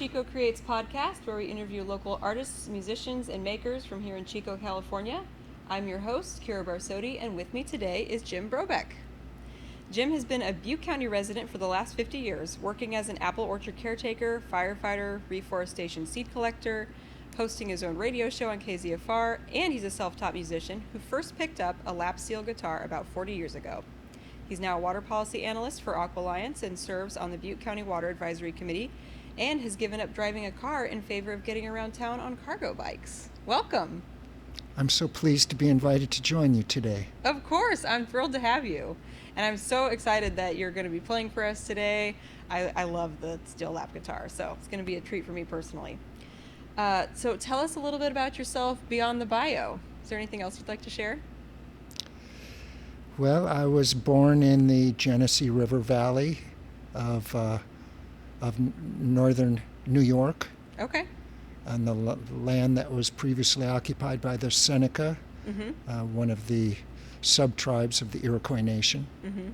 Chico Creates podcast, where we interview local artists, musicians, and makers from here in Chico, California. I'm your host, Kira Barsodi, and with me today is Jim Brobeck. Jim has been a Butte County resident for the last 50 years, working as an apple orchard caretaker, firefighter, reforestation seed collector, hosting his own radio show on KZFR, and he's a self-taught musician who first picked up a lap steel guitar about 40 years ago. He's now a water policy analyst for Aqua Alliance and serves on the Butte County Water Advisory Committee, and has given up driving a car in favor of getting around town on cargo bikes. Welcome. I'm so pleased to be invited to join you today. Of course, I'm thrilled to have you. And I'm so excited that you're going to be playing for us today. I love the steel lap guitar, so it's going to be a treat for me personally. So tell us a little bit about yourself beyond the bio. Is there anything else you'd like to share? Well, I was born in the Genesee River Valley of northern New York. Okay. On the land that was previously occupied by the Seneca, one of the sub-tribes of the Iroquois Nation. Mm-hmm.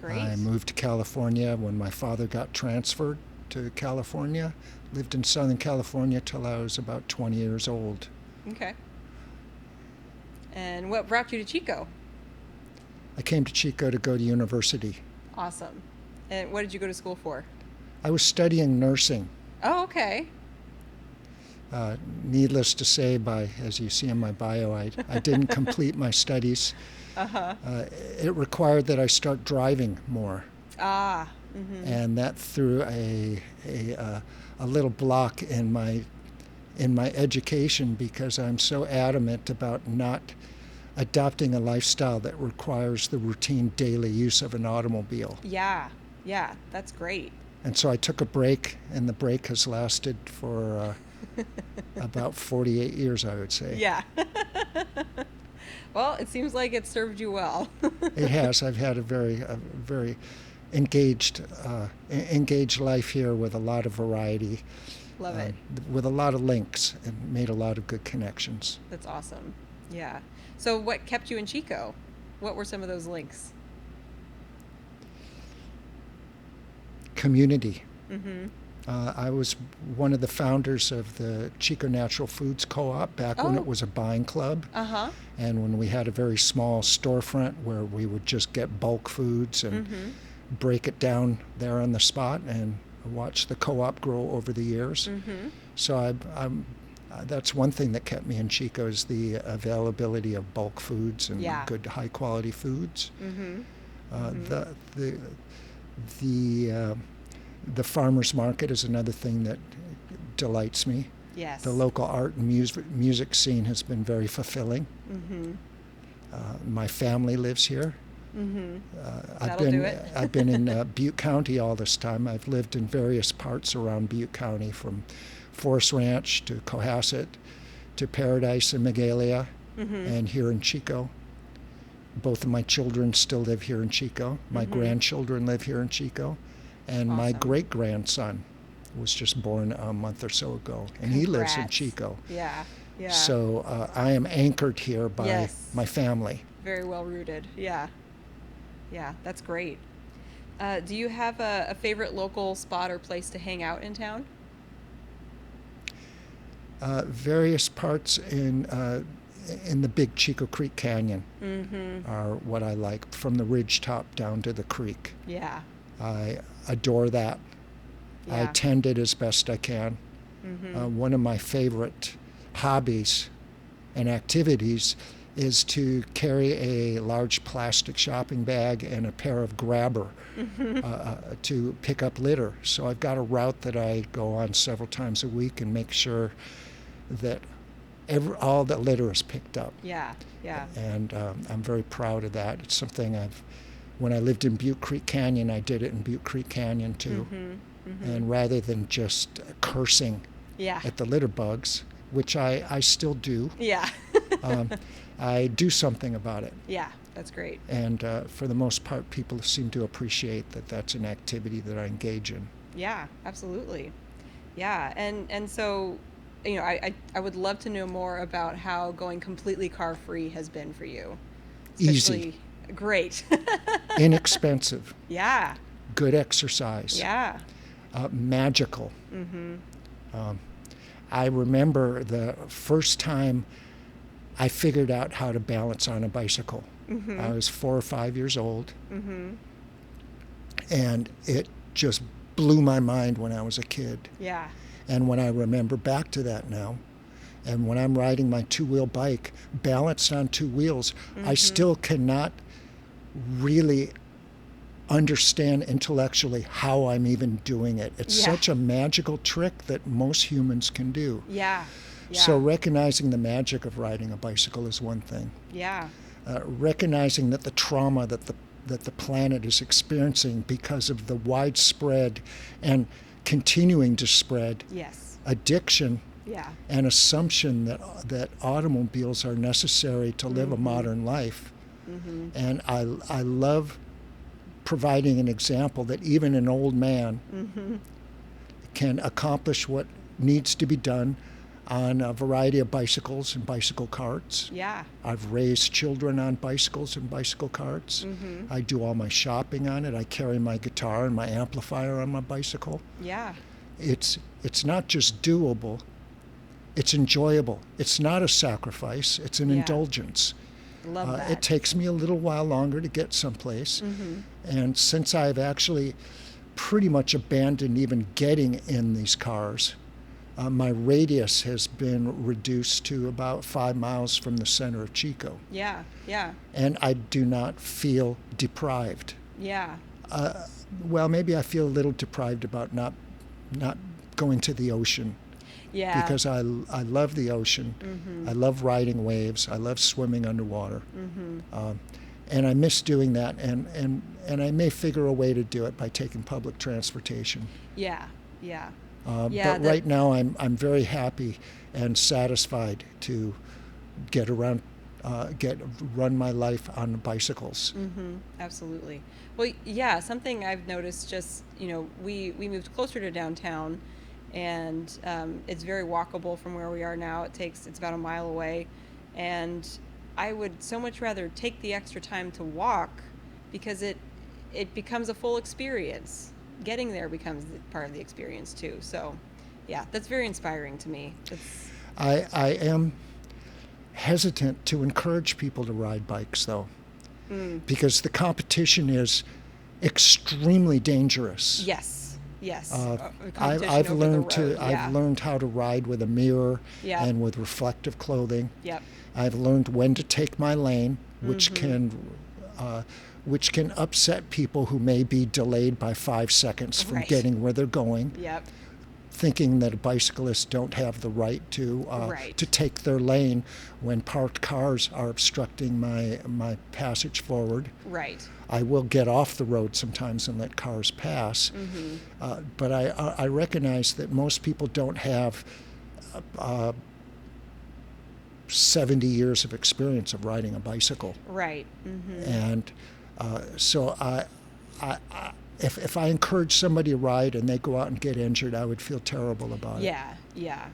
Great. I moved to California when my father got transferred to California. Lived in Southern California till I was about 20 years old. Okay. And what brought you to Chico? I came to Chico to go to university. Awesome. And what did you go to school for? I was studying nursing. Oh, okay. Needless to say, as you see in my bio, I didn't complete my studies. Uh-huh. It required that I start driving more. Ah. Mm-hmm. And that threw a little block in my education, because I'm so adamant about not adopting a lifestyle that requires the routine daily use of an automobile. Yeah, that's great. And so I took a break, and the break has lasted for about 48 years, I would say. Yeah. Well, it seems like it served you well. It has. I've had a very engaged life here with a lot of variety. Love it. With a lot of links, and made a lot of good connections. That's awesome. Yeah. So what kept you in Chico? What were some of those links? Community. Mm-hmm. I was one of the founders of the Chico Natural Foods Co-op back when it was a buying club. Uh-huh. And when we had a very small storefront where we would just get bulk foods and break it down there on the spot and watch the co-op grow over the years. Mm-hmm. So that's one thing that kept me in Chico, is the availability of bulk foods and good high quality foods. Mm-hmm. The farmers market is another thing that delights me. Yes. The local art and music scene has been very fulfilling. Mm-hmm. My family lives here. Mm-hmm. I've been in Butte County all this time. I've lived in various parts around Butte County, from Forest Ranch to Cohasset to Paradise and Magalia, and here in Chico. Both of my children still live here in Chico. My grandchildren live here in Chico. And my great-grandson was just born a month or so ago, and he lives in Chico. Yeah. So I am anchored here by my family. Very well rooted. Yeah, that's great. Do you have a favorite local spot or place to hang out in town? Various parts in the big Chico Creek Canyon are what I like, from the ridge top down to the creek. Yeah. I adore that. Yeah. I attend it as best I can. One of my favorite hobbies and activities is to carry a large plastic shopping bag and a pair of grabber to pick up litter. So I've got a route that I go on several times a week and make sure that all the litter is picked up. Yeah. And I'm very proud of that. It's something when I lived in Butte Creek Canyon, I did it in Butte Creek Canyon too. And rather than just cursing at the litter bugs, which I still do, I do something about it. Yeah, that's great. And for the most part, people seem to appreciate that that's an activity that I engage in. Yeah, absolutely. Yeah, and so, I would love to know more about how going completely car-free has been for you. Easy. Great. Inexpensive. Yeah. Good exercise. Yeah. magical. I remember the first time I figured out how to balance on a bicycle. I was 4 or 5 years old, and it just blew my mind when I was a kid. Yeah. And when I remember back to that now, and when I'm riding my two-wheel bike, balanced on two wheels, I still cannot really understand intellectually how I'm even doing it. It's such a magical trick that most humans can do. Yeah. Yeah. So recognizing the magic of riding a bicycle is one thing. Yeah. Recognizing that the trauma that the planet is experiencing because of the widespread and continuing to spread addiction and assumption that automobiles are necessary to live a modern life. And I love providing an example that even an old man can accomplish what needs to be done on a variety of bicycles and bicycle carts. Yeah. I've raised children on bicycles and bicycle carts. I do all my shopping on it. I carry my guitar and my amplifier on my bicycle. Yeah. It's not just doable, it's enjoyable. It's not a sacrifice, it's an indulgence. Love that. It takes me a little while longer to get someplace. And since I've actually pretty much abandoned even getting in these cars, my radius has been reduced to about 5 miles from the center of Chico. Yeah, yeah. And I do not feel deprived. Yeah. Well, maybe I feel a little deprived about not going to the ocean. Yeah. Because I love the ocean. I love riding waves. I love swimming underwater. And I miss doing that. And I may figure a way to do it by taking public transportation. Yeah, yeah. But right now I'm very happy and satisfied to run my life on bicycles. Absolutely. Well, yeah, something I've noticed just, we moved closer to downtown, and it's very walkable from where we are now. It's about a mile away, and I would so much rather take the extra time to walk because it becomes a full experience. Getting there becomes part of the experience too. So, yeah, that's very inspiring to me. I am hesitant to encourage people to ride bikes, though, because the competition is extremely dangerous. Yes. I've learned how to ride with a mirror and with reflective clothing. Yep. I've learned when to take my lane, which can upset people who may be delayed by 5 seconds from getting where they're going. Yep. Thinking that bicyclists don't have the right to take their lane when parked cars are obstructing my passage forward. Right. I will get off the road sometimes and let cars pass, but I recognize that most people don't have 70 years of experience of riding a bicycle. Right. And so if I encourage somebody to ride and they go out and get injured, I would feel terrible about it. Yeah.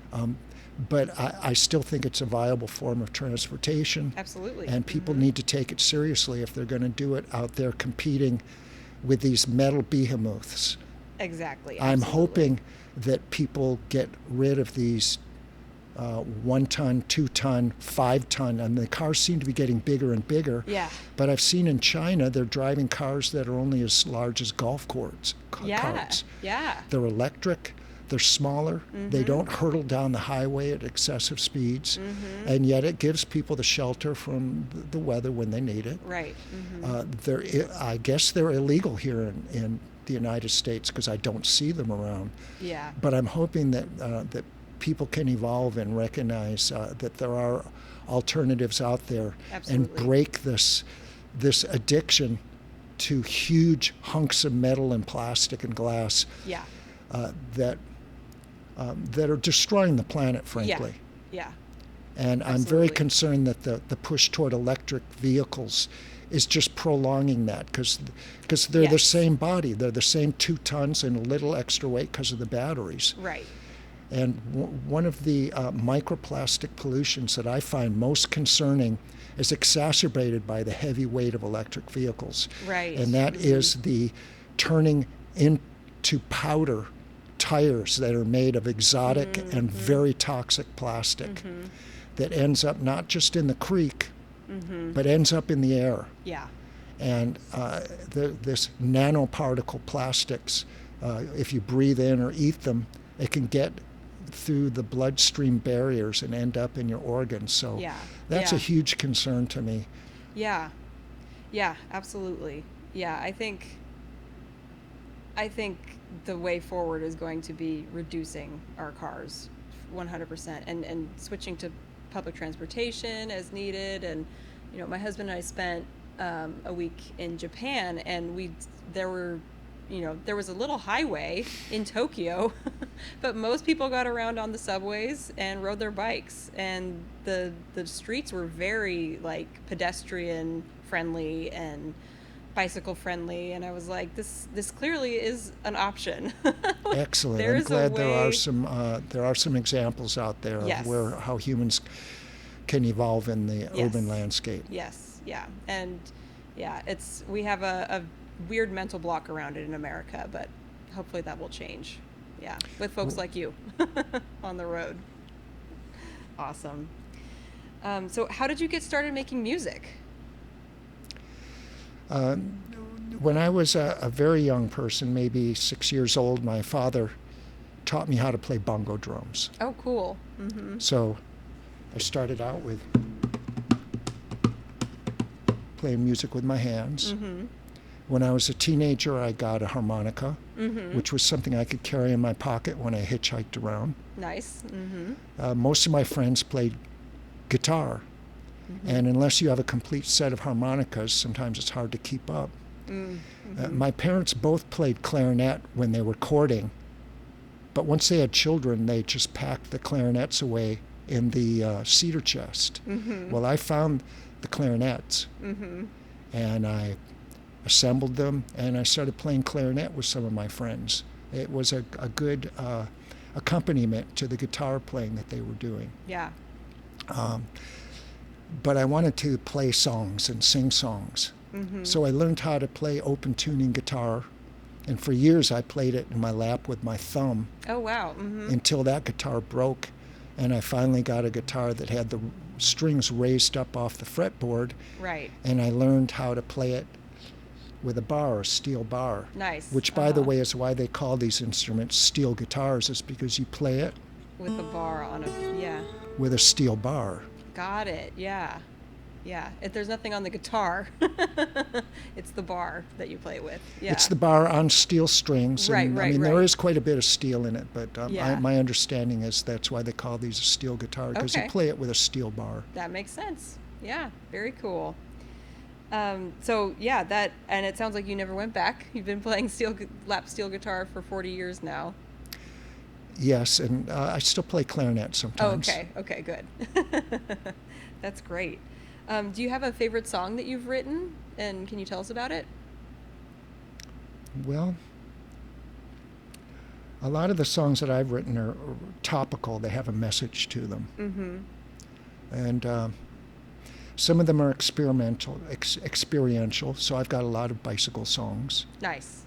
But I still think it's a viable form of transportation. Absolutely. And people need to take it seriously if they're going to do it out there competing with these metal behemoths. Exactly. I'm hoping that people get rid of these 1 ton, 2 ton, 5 ton, and the cars seem to be getting bigger and bigger. Yeah. But I've seen in China, they're driving cars that are only as large as golf carts. Yeah. They're electric. They're smaller. They don't hurtle down the highway at excessive speeds, and yet it gives people the shelter from the weather when they need it. Right. I guess they're illegal here in the United States because I don't see them around. Yeah. But I'm hoping that people can evolve and recognize that there are alternatives out there. Absolutely. And break this addiction to huge hunks of metal and plastic and glass. Yeah. That are destroying the planet, frankly. Yeah. And I'm very concerned that the push toward electric vehicles is just prolonging that because they're the same body. They're the same 2 tons and a little extra weight because of the batteries. Right. And one of the microplastic pollutions that I find most concerning is exacerbated by the heavy weight of electric vehicles. Right. And that is the turning into powder tires that are made of exotic and very toxic plastic that ends up not just in the creek, but ends up in the air. Yeah. And this nanoparticle plastics, if you breathe in or eat them, it can get through the bloodstream barriers and end up in your organs. So that's a huge concern to me. Yeah. Yeah, absolutely. Yeah, I think the way forward is going to be reducing our cars 100% and switching to public transportation as needed. And my husband and I spent a week in Japan, and there was a little highway in Tokyo, but most people got around on the subways and rode their bikes, and the streets were very like pedestrian friendly and bicycle friendly, and I was like, this clearly is an option. Excellent. I'm glad there are some examples out there of how humans can evolve in the urban landscape. Yes, yeah, and we have a weird mental block around it in America, but hopefully that will change. Yeah, with folks like you on the road. Awesome. So how did you get started making music? When I was a very young person, maybe 6 years old, my father taught me how to play bongo drums. Oh, cool. Mm-hmm. So I started out with playing music with my hands. Mm-hmm. When I was a teenager, I got a harmonica, which was something I could carry in my pocket when I hitchhiked around. Nice. Mm-hmm. Most of my friends played guitar. And unless you have a complete set of harmonicas, sometimes it's hard to keep up. My parents both played clarinet when they were courting, but once they had children, they just packed the clarinets away in the cedar chest. Well, I found the clarinets, and I assembled them, and I started playing clarinet with some of my friends. It was a good accompaniment to the guitar playing that they were doing. Yeah. But I wanted to play songs and sing songs. So I learned how to play open tuning guitar, and for years I played it in my lap with my thumb. Oh, wow. Until that guitar broke, and I finally got a guitar that had the strings raised up off the fretboard. Right. And I learned how to play it with a bar, a steel bar. Nice. Which, by the way, is why they call these instruments steel guitars, is because you play it with a bar on it. With a steel bar. Got it. Yeah. If there's nothing on the guitar, it's the bar that you play with. Yeah. It's the bar on steel strings. And, right. There is quite a bit of steel in it, but my understanding is that's why they call these a steel guitar, because you play it with a steel bar. That makes sense. Yeah, very cool. And it sounds like you never went back. You've been playing lap steel guitar for 40 years now. Yes, and I still play clarinet sometimes. Oh, okay, good. That's great. Do you have a favorite song that you've written, and can you tell us about it? Well, a lot of the songs that I've written are topical. They have a message to them. And some of them are experiential. So I've got a lot of bicycle songs. Nice.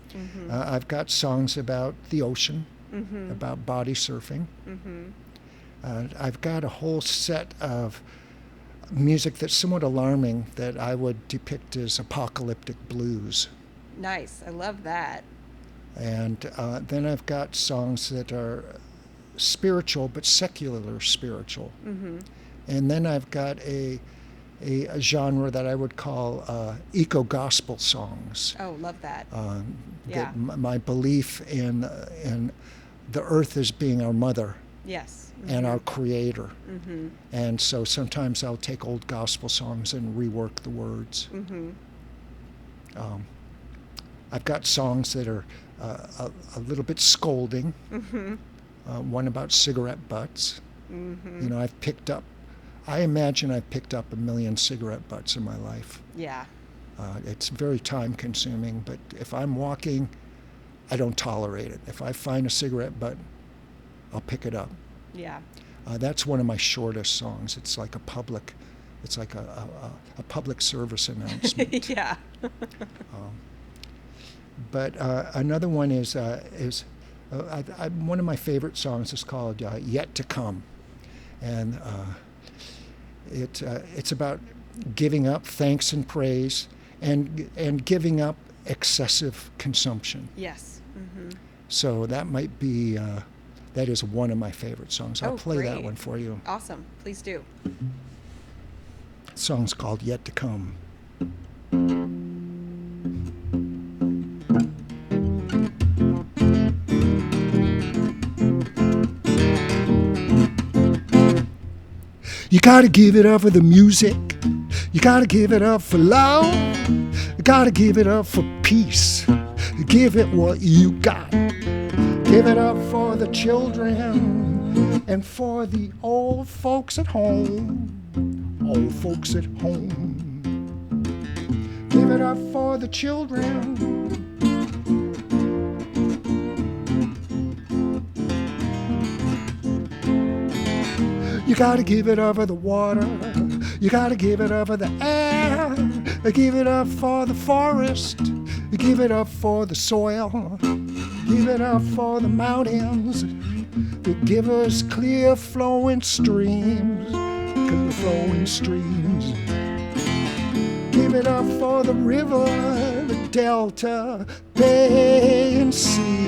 I've got songs about the ocean, about body surfing. I've got a whole set of music that's somewhat alarming that I would depict as apocalyptic blues. Nice. I love that. And then I've got songs that are spiritual, but secular spiritual. And then I've got a genre that I would call eco-gospel songs. Oh, love that. That my belief in the earth as being our mother. Yes. And our creator. And so sometimes I'll take old gospel songs and rework the words. I've got songs that are a little bit scolding. One about cigarette butts. I imagine I've picked up 1 million cigarette butts in my life. Yeah. It's very time consuming, but if I'm walking, I don't tolerate it. If I find a cigarette butt, I'll pick it up. Yeah. That's one of my shortest songs. It's like a public service announcement. Yeah. But another one is One of my favorite songs is called "Yet to Come," and it's about giving up thanks and praise, and giving up excessive consumption. Yes. Mm-hmm. So that might be that is one of my favorite songs. I'll play that great. one for you. Awesome. Please do. The song's called "Yet to Come." You gotta give it up for the music. You gotta give it up for love. You gotta give it up for peace. Give it what you got. Give it up for the children and for the old folks at home. Old folks at home. Give it up for the children. You gotta give it up for the water. You gotta give it up for the air. Give it up for the forest. Give it up for the soil. Give it up for the mountains that give us clear flowing streams. Clear flowing streams. Give it up for the river, the delta, bay, and sea.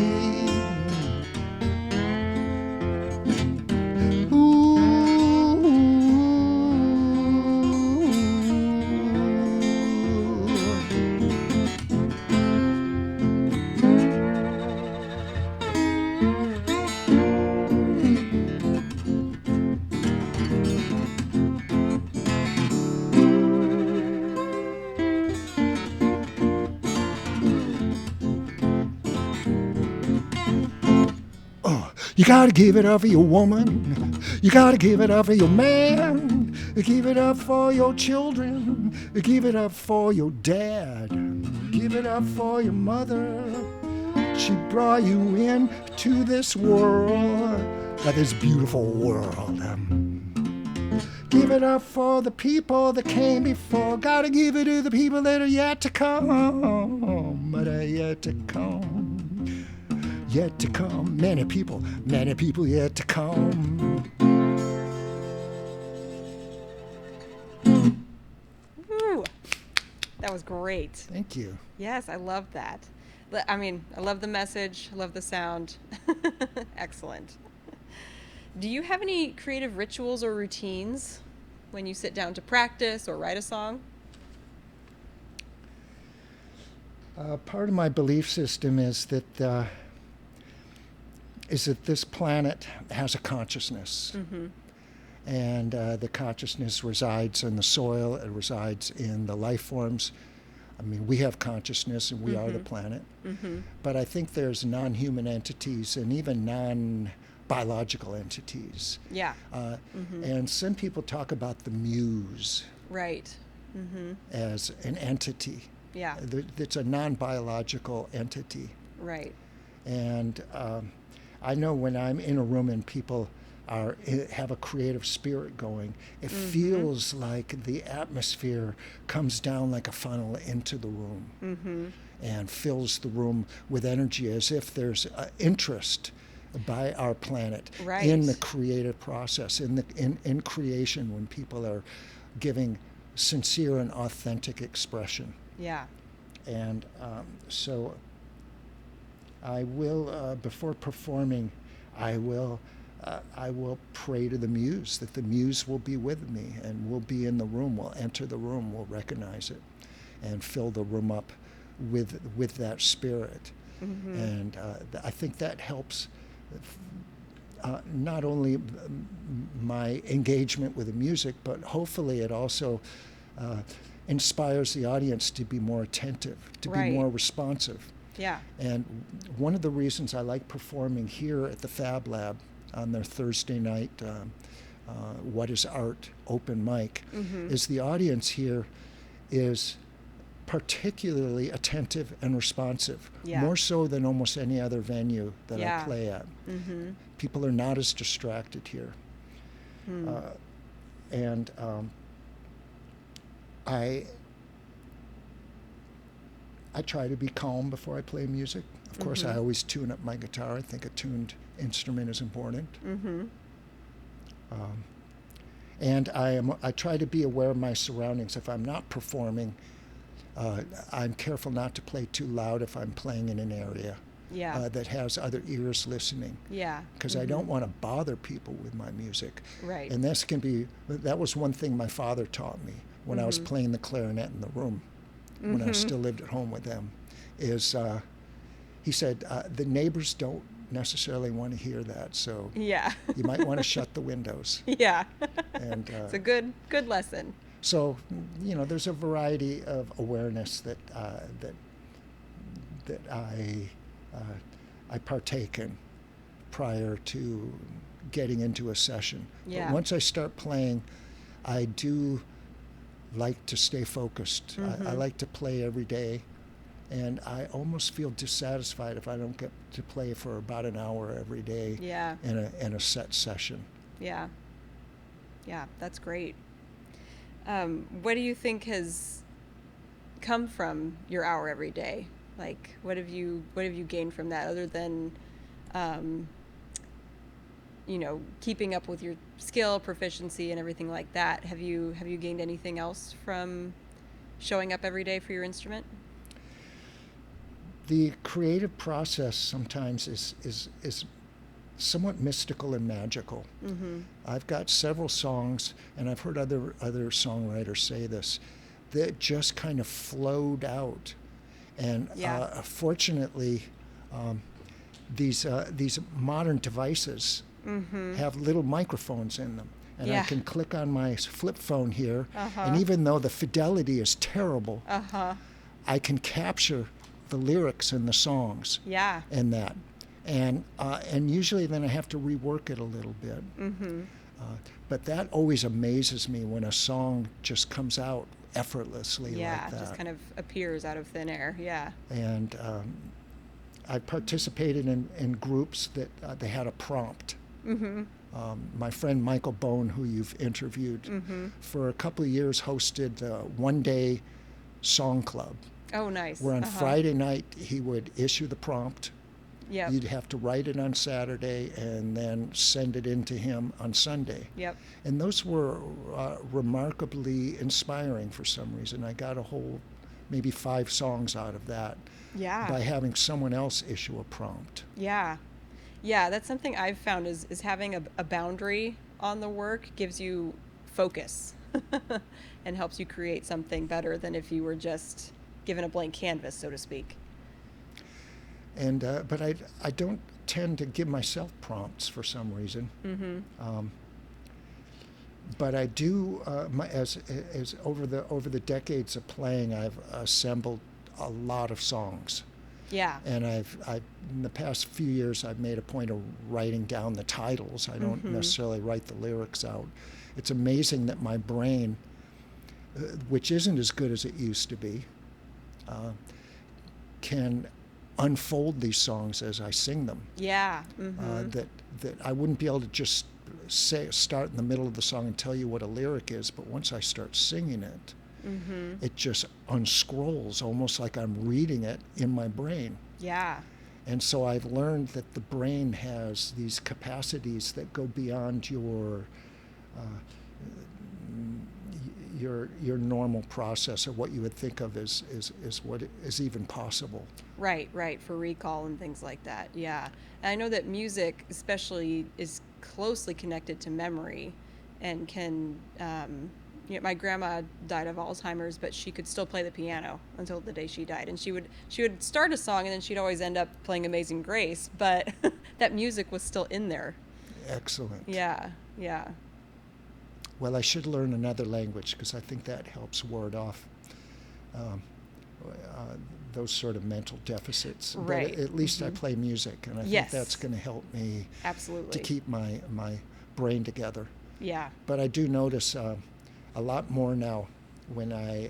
You gotta give it up for your woman. You gotta give it up for your man. Give it up for your children. Give it up for your dad. Give it up for your mother. She brought you into this world, this beautiful world. Give it up for the people that came before. Gotta give it to the people that are yet to come. But are yet to come. Yet to come. Many people yet to come. Woo! That was great. Thank you. Yes, I love that. I mean, I love the message. I love the sound. Excellent. Do you have any creative rituals or routines when you sit down to practice or write a song? Part of my belief system is that this planet has a consciousness. Mm-hmm. And the consciousness resides in the soil, it resides in the life forms. I mean, we have consciousness and we are the planet. Mm-hmm. But I think there's non-human entities and even non-biological entities. Yeah. And some people talk about the muse Right. Mm-hmm. as an entity. Yeah. It's a non-biological entity. Right. And I know when I'm in a room and people have a creative spirit going, it feels like the atmosphere comes down like a funnel into the room and fills the room with energy, as if there's interest by our planet in the creative process, in creation, when people are giving sincere and authentic expression. Yeah. And so I will, before performing, I will pray to the muse, that the muse will be with me and will be in the room, will enter the room, will recognize it, and fill the room up with that spirit. And I think that helps not only my engagement with the music, but hopefully it also inspires the audience to be more attentive, to be more responsive. Yeah. And one of the reasons I like performing here at the Fab Lab on their Thursday night What is Art open mic is the audience here is particularly attentive and responsive, more so than almost any other venue that I play at. People are not as distracted here. And I I try to be calm before I play music. Of course, I always tune up my guitar. I think a tuned instrument is important. And I try to be aware of my surroundings. If I'm not performing, I'm careful not to play too loud if I'm playing in an area that has other ears listening. Yeah. Because I don't want to bother people with my music. Right. And that was one thing my father taught me when I was playing the clarinet in the room, when I still lived at home with them, is he said, the neighbors don't necessarily want to hear that, so you might want to shut the windows. Yeah. And it's a good lesson. So, there's a variety of awareness that I partake in prior to getting into a session. Yeah. But once I start playing, I do like to stay focused. I like to play every day, and I almost feel dissatisfied if I don't get to play for about an hour every day in a set session. Yeah. Yeah, that's great. What do you think has come from your hour every day? Like, what have you gained from that, other than, keeping up with your skill, proficiency, and everything like that? Have you gained anything else from showing up every day for your instrument? The creative process sometimes is somewhat mystical and magical. I've got several songs, and I've heard other songwriters say this, that just kind of flowed out. And fortunately, these modern devices have little microphones in them. And I can click on my flip phone here, and even though the fidelity is terrible, I can capture the lyrics in the songs in that. And usually then I have to rework it a little bit. But that always amazes me when a song just comes out effortlessly like that. Just kind of appears out of thin air. And I participated in groups that they had a prompt. My friend Michael Bone, who you've interviewed, for a couple of years hosted the one-day song club. Oh, nice. Where on Friday night he would issue the prompt. Yep. You'd have to write it on Saturday and then send it in to him on Sunday. Yep. And those were remarkably inspiring for some reason. I got a whole, maybe 5 songs out of that. By having someone else issue a prompt. Yeah, that's something I've found is having a boundary on the work gives you focus and helps you create something better than if you were just given a blank canvas, so to speak. And but I don't tend to give myself prompts for some reason. But I do, as over the decades of playing, I've assembled a lot of songs. And I've in the past few years I've made a point of writing down the titles. I don't necessarily write the lyrics out. It's amazing that my brain, which isn't as good as it used to be, can unfold these songs as I sing them. That I wouldn't be able to just start in the middle of the song and tell you what a lyric is, but once I start singing it, it just unscrolls almost like I'm reading it in my brain. And so I've learned that the brain has these capacities that go beyond your normal process, or what you would think of as what is even possible. Right, for recall and things like that. And I know that music especially is closely connected to memory, and can my grandma died of Alzheimer's, but she could still play the piano until the day she died. And she would start a song, and then she'd always end up playing Amazing Grace, but that music was still in there. Excellent. Yeah. Well, I should learn another language, because I think that helps ward off those sort of mental deficits. Right. But at least I play music, and I think that's going to help me to keep my brain together. But I do notice a lot more now when I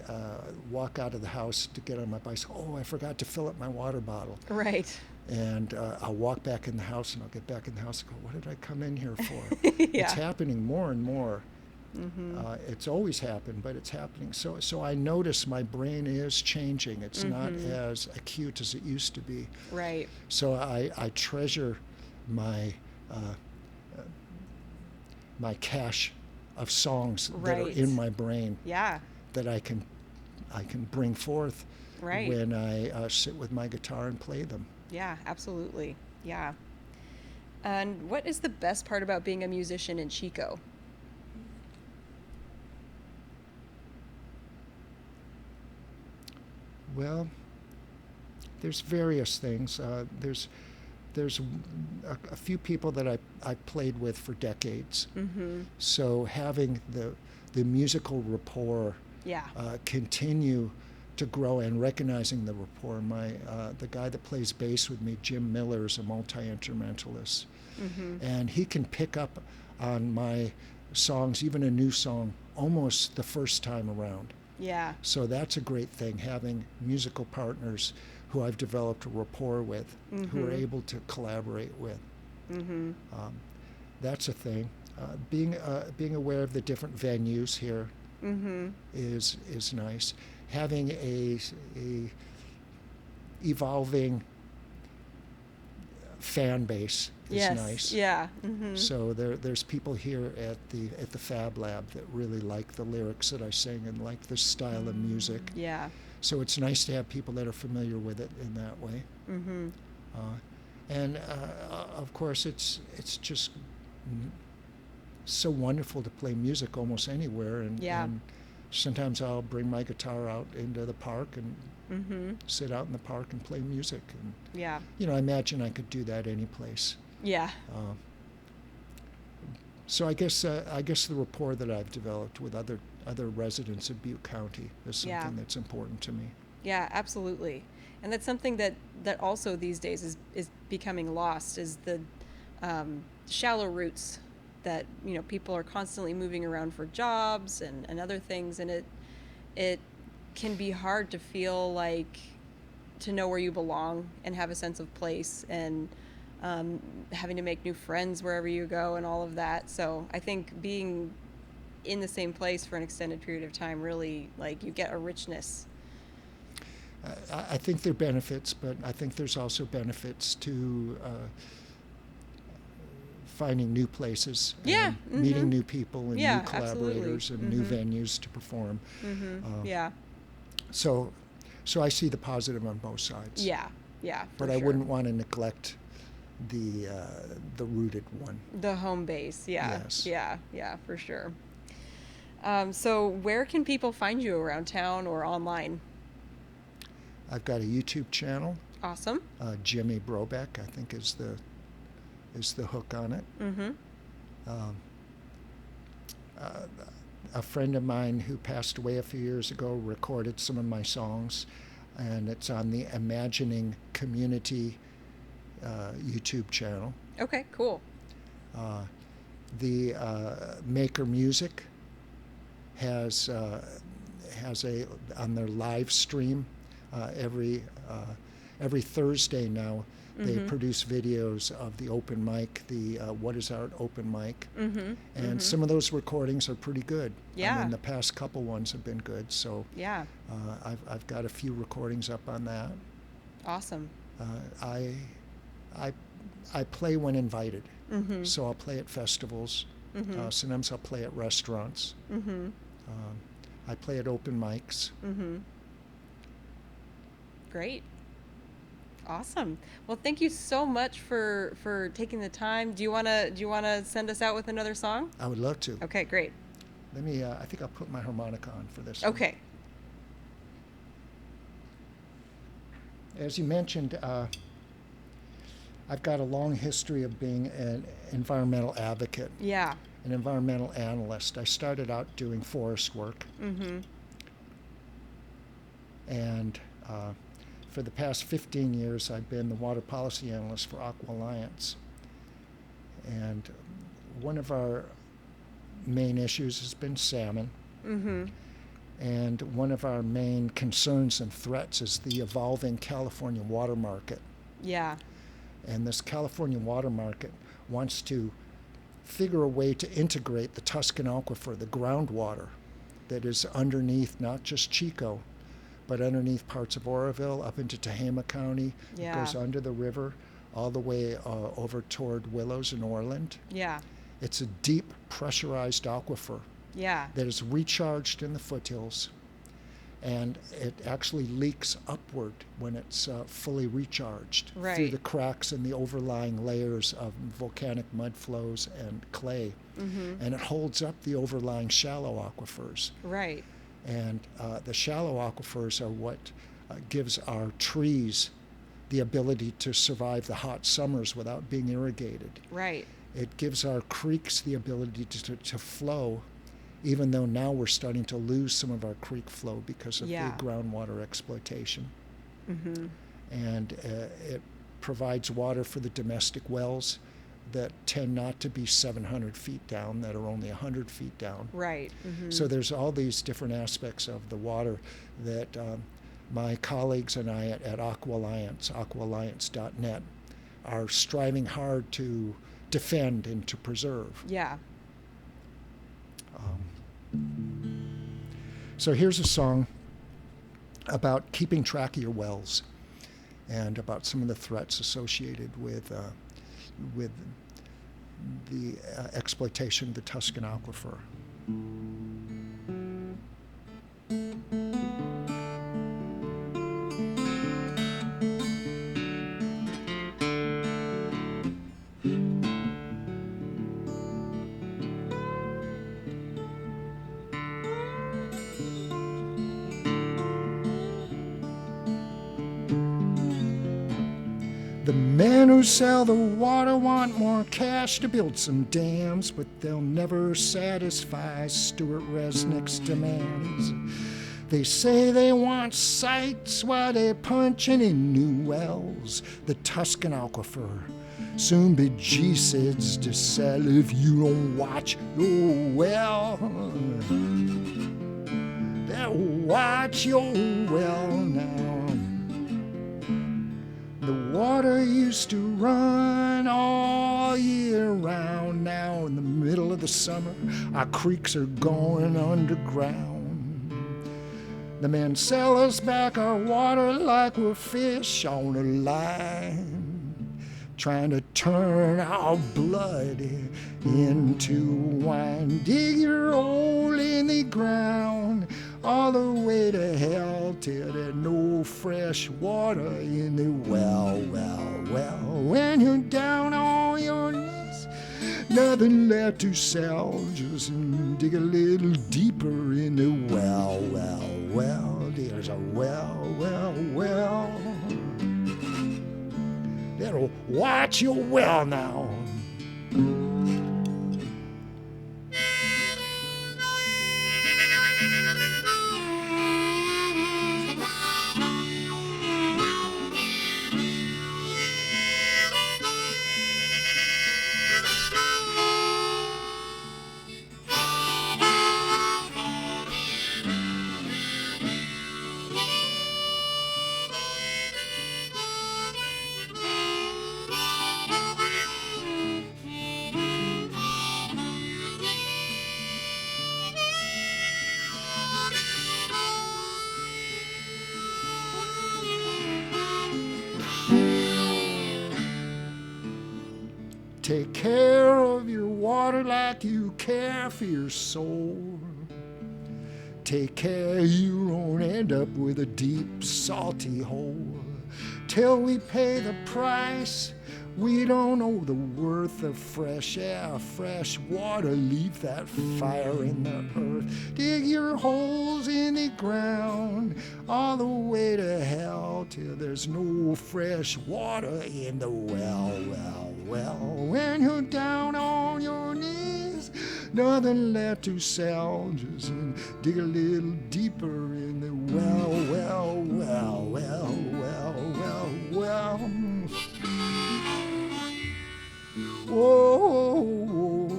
walk out of the house to get on my bicycle. Oh, I forgot to fill up my water bottle. Right. And I'll walk back in the house, and I'll get back in the house and go, what did I come in here for? It's happening more and more It's always happened, but it's happening. So I notice my brain is changing. It's not as acute as it used to be. Right. So I treasure my my cache of songs that are Right. in my brain Yeah. that I can bring forth Right. when I sit with my guitar and play them. Yeah, absolutely. Yeah. And what is the best part about being a musician in Chico? Well, there's various things. There's a few people that I played with for decades. So having the musical rapport Yeah. continue to grow and recognizing the rapport. The guy that plays bass with me, Jim Miller, is a multi-instrumentalist, and he can pick up on my songs, even a new song, almost the first time around. Yeah. So that's a great thing, having musical partners who I've developed a rapport with, who are able to collaborate with. That's a thing. Being aware of the different venues here is nice. Having a evolving fan base is Yes. nice. Yeah. So there's people here at the Fab Lab that really like the lyrics that I sing and like this style of music. Yeah. So it's nice to have people that are familiar with it in that way. And of course, it's just so wonderful to play music almost anywhere. And sometimes I'll bring my guitar out into the park and sit out in the park and play music. And Yeah. I imagine I could do that any place. Yeah. So I guess the rapport that I've developed with other residents of Butte County is something that's important to me. Yeah, absolutely. And that's something that also these days is becoming lost, is the shallow roots that people are constantly moving around for jobs and other things, and it can be hard to feel like to know where you belong and have a sense of place, and having to make new friends wherever you go and all of that. So I think being in the same place for an extended period of time, really, like, you get a richness. I think there are benefits, but I think there's also benefits to finding new places, and meeting new people and new collaborators and new venues to perform. So I see the positive on both sides. Yeah, but I wouldn't want to neglect the rooted one. The home base, Yes. Yeah, for sure. So where can people find you around town or online? I've got a YouTube channel. Awesome. Jimmy Brobeck, I think, is the hook on it. A friend of mine who passed away a few years ago recorded some of my songs, and it's on the Imagining Community YouTube channel. Okay, cool. The Maker Music has on their live stream every Thursday now. They produce videos of the open mic, the What is Art open mic, and some of those recordings are pretty good. Yeah. I mean, the past couple ones have been good. So yeah, I've got a few recordings up on that. Awesome. I play when invited, so I'll play at festivals. Sometimes I'll play at restaurants. I play at open mics. Great. Awesome. Well, thank you so much for taking the time. Do you wanna send us out with another song? I would love to. Okay, great. Let me. I think I'll put my harmonica on for this one. Okay. As you mentioned, I've got a long history of being an environmental advocate. Yeah. An environmental analyst. I started out doing forest work. And for the past 15 years, I've been the water policy analyst for Aqua Alliance. And one of our main issues has been salmon. And one of our main concerns and threats is the evolving California water market. Yeah. And this California water market wants to figure a way to integrate the Tuscan Aquifer, the groundwater that is underneath not just Chico, but underneath parts of Oroville up into Tehama County. Yeah. It goes under the river all the way over toward Willows and Orland. Yeah. It's a deep pressurized aquifer Yeah. that is recharged in the foothills, and it actually leaks upward when it's fully recharged Right. through the cracks in the overlying layers of volcanic mud flows and clay. Mm-hmm. And it holds up the overlying shallow aquifers. Right. And the shallow aquifers are what gives our trees the ability to survive the hot summers without being irrigated. Right. It gives our creeks the ability to flow, even though now we're starting to lose some of our creek flow because of Yeah. the groundwater exploitation. Mm-hmm. And it provides water for the domestic wells that tend not to be 700 feet down, that are only 100 feet down. Right. Mm-hmm. So there's all these different aspects of the water that my colleagues and I at Aqualliance, aqualliance.net, are striving hard to defend and to preserve. Yeah. So here's a song about keeping track of your wells and about some of the threats associated with the exploitation of the Tuscan Aquifer. The men who sell the water want more cash to build some dams, but they'll never satisfy Stuart Resnick's demands. They say they want sites while they're punching in new wells. The Tuscan Aquifer soon be G-SIDs to sell if you don't watch your well. They'll watch your well now. The water used to run all year round. Now in the middle of the summer, our creeks are going underground. The men sell us back our water like we're fish on a line, trying to turn our blood into wine. Dig your hole in the ground all the way to hell till there's no fresh water in the well, well, well. When you're down on your knees, nothing left to sell, just dig a little deeper in the well, well, well. There's a well, well, well. That'll watch your well now. Take care of your water like you care for your soul. Take care you don't end up with a deep, salty hole. Till we pay the price, we don't know the worth of fresh air, fresh water. Leave that fire in the earth. Dig your holes in the ground all the way to hell till there's no fresh water in the well, well, well. When you're down on your knees, nothing left to sell, just dig a little deeper in the well, well, well, well, well, well, well. Whoa.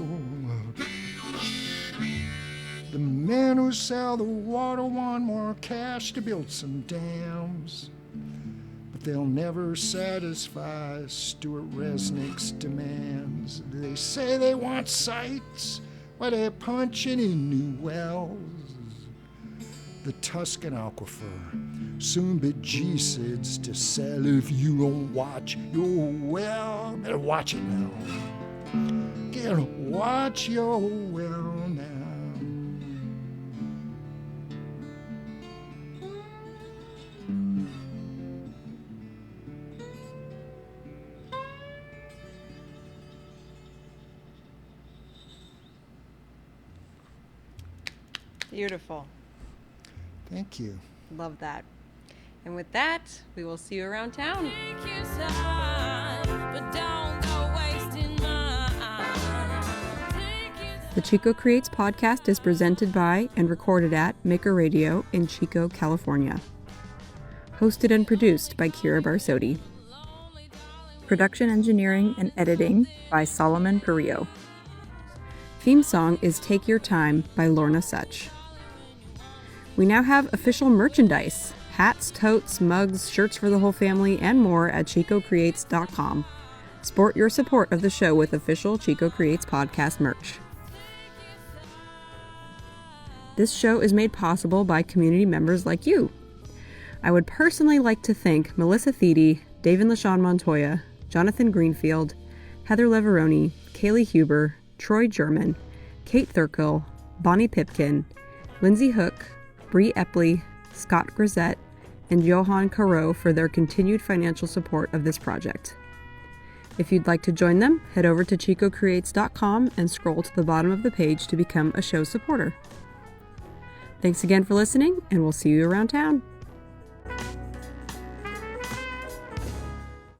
The men who sell the water want more cash to build some dams, but they'll never satisfy Stuart Resnick's demands. They say they want sites, why they're punching in new wells. The Tuscan aquifer, soon be G-SIDs to sell if you don't watch your well. Better watch it now. Gotta watch your well now. Beautiful. Thank you. Love that. And with that, we will see you around town. The Chico Creates podcast is presented by and recorded at Maker Radio in Chico, California. Hosted and produced by Kira Barsodi. Production engineering and editing by Solomon Perillo. Theme song is Take Your Time by Lorna Such. We now have official merchandise, hats, totes, mugs, shirts for the whole family, and more at ChicoCreates.com. Sport your support of the show with official Chico Creates podcast merch. This show is made possible by community members like you. I would personally like to thank Melissa Thede, David LaShawn Montoya, Jonathan Greenfield, Heather Leveroni, Kaylee Huber, Troy German, Kate Thurkill, Bonnie Pipkin, Lindsay Hook, Bree Epley, Scott Grisette, and Johan Caro for their continued financial support of this project. If you'd like to join them, head over to ChicoCreates.com and scroll to the bottom of the page to become a show supporter. Thanks again for listening, and we'll see you around town.